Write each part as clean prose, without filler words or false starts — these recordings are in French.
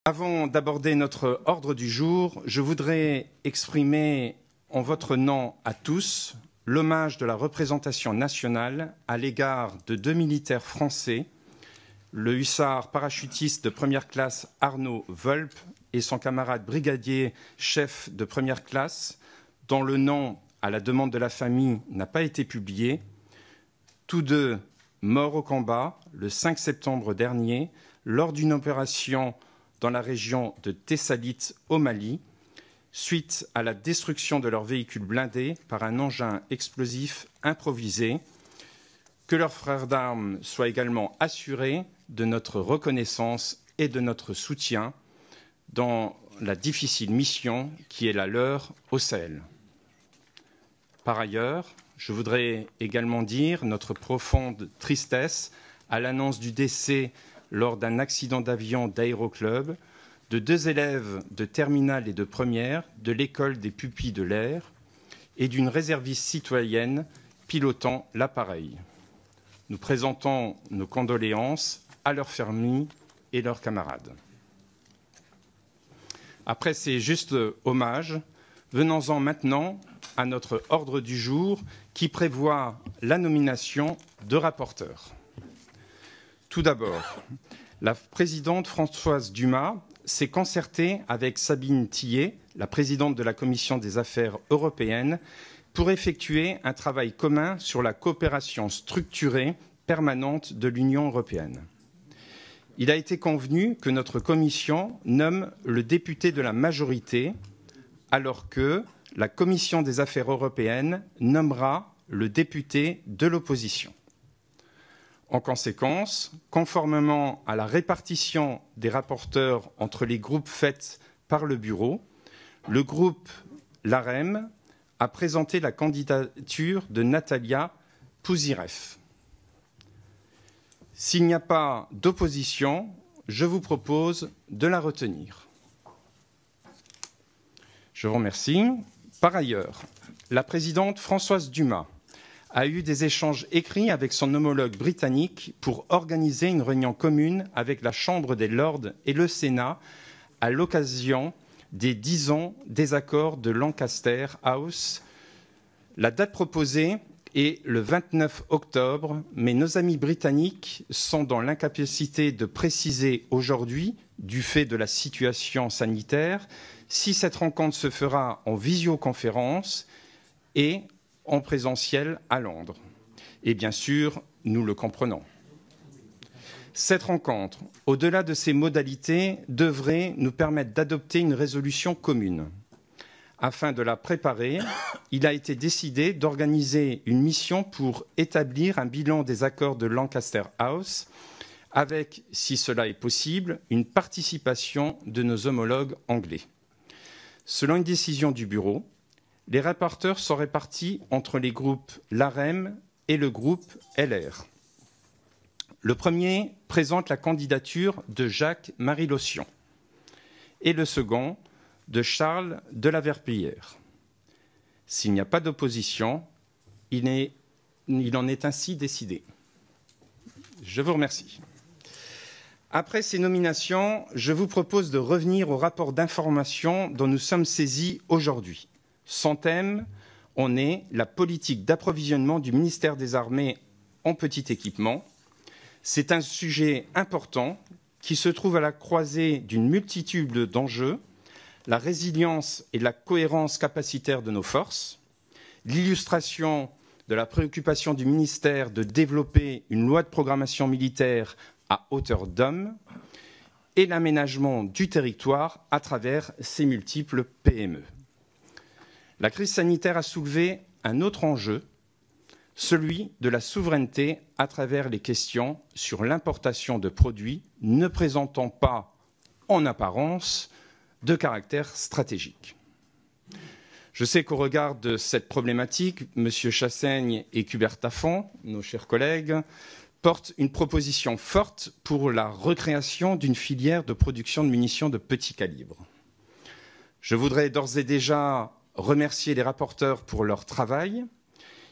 Avant d'aborder notre ordre du jour, je voudrais exprimer en votre nom à tous l'hommage de la représentation nationale à l'égard de deux militaires français, le hussard parachutiste de première classe Arnaud Volpe et son camarade brigadier chef de première classe, dont le nom, à la demande de la famille, n'a pas été publié, tous deux morts au combat le 5 septembre dernier lors d'une opération dans la région de Tessalit au Mali, suite à la destruction de leur véhicule blindé par un engin explosif improvisé. Que leurs frères d'armes soient également assurés de notre reconnaissance et de notre soutien dans la difficile mission qui est la leur au Sahel. Par ailleurs, je voudrais également dire notre profonde tristesse à l'annonce du décès lors d'un accident d'avion d'Aéroclub de deux élèves de terminale et de première de l'école des pupilles de l'air et d'une réserviste citoyenne pilotant l'appareil. Nous présentons nos condoléances à leurs familles et leurs camarades. Après ces justes hommages, venons-en maintenant à notre ordre du jour qui prévoit la nomination de rapporteurs. Tout d'abord, la présidente Françoise Dumas s'est concertée avec Sabine Thier, la présidente de la Commission des Affaires européennes, pour effectuer un travail commun sur la coopération structurée permanente de l'Union européenne. Il a été convenu que notre commission nomme le député de la majorité, alors que la Commission des Affaires européennes nommera le député de l'opposition. En conséquence, conformément à la répartition des rapporteurs entre les groupes faite par le Bureau, le groupe LAREM a présenté la candidature de Natalia Pouzireff. S'il n'y a pas d'opposition, je vous propose de la retenir. Je vous remercie. Par ailleurs, la présidente Françoise Dumas a eu des échanges écrits avec son homologue britannique pour organiser une réunion commune avec la Chambre des Lords et le Sénat à l'occasion des 10 ans des accords de Lancaster House. La date proposée est le 29 octobre, mais nos amis britanniques sont dans l'incapacité de préciser aujourd'hui, du fait de la situation sanitaire, si cette rencontre se fera en visioconférence et en présentiel à Londres. Et bien sûr, nous le comprenons. Cette rencontre, au-delà de ses modalités, devrait nous permettre d'adopter une résolution commune. Afin de la préparer, il a été décidé d'organiser une mission pour établir un bilan des accords de Lancaster House, avec, si cela est possible, une participation de nos homologues anglais. Selon une décision du Bureau, les rapporteurs sont répartis entre les groupes LAREM et le groupe LR. Le premier présente la candidature de Jacques-Marie Lotion et le second de Charles de la Verpillière. S'il n'y a pas d'opposition, il en est ainsi décidé. Je vous remercie. Après ces nominations, je vous propose de revenir au rapport d'information dont nous sommes saisis aujourd'hui. Son thème, on est la politique d'approvisionnement du ministère des Armées en petit équipement. C'est un sujet important qui se trouve à la croisée d'une multitude d'enjeux, la résilience et la cohérence capacitaire de nos forces, l'illustration de la préoccupation du ministère de développer une loi de programmation militaire à hauteur d'homme et l'aménagement du territoire à travers ses multiples PME. La crise sanitaire a soulevé un autre enjeu, celui de la souveraineté à travers les questions sur l'importation de produits ne présentant pas, en apparence, de caractère stratégique. Je sais qu'au regard de cette problématique, M. Chassaigne et Hubert Taffon, nos chers collègues, portent une proposition forte pour la recréation d'une filière de production de munitions de petit calibre. Je voudrais d'ores et déjà remercier les rapporteurs pour leur travail.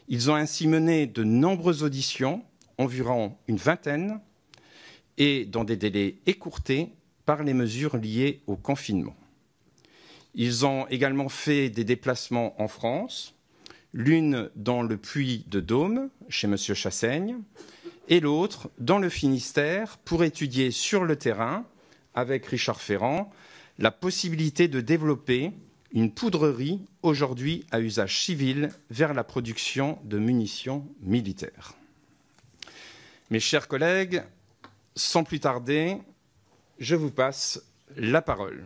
Ils ont ainsi mené de nombreuses auditions, environ une vingtaine, et dans des délais écourtés, par les mesures liées au confinement. Ils ont également fait des déplacements en France, l'une dans le Puy-de-Dôme, chez M. Chassaigne, et l'autre dans le Finistère, pour étudier sur le terrain, avec Richard Ferrand, la possibilité de développer une poudrerie aujourd'hui à usage civil vers la production de munitions militaires. Mes chers collègues, sans plus tarder, je vous passe la parole.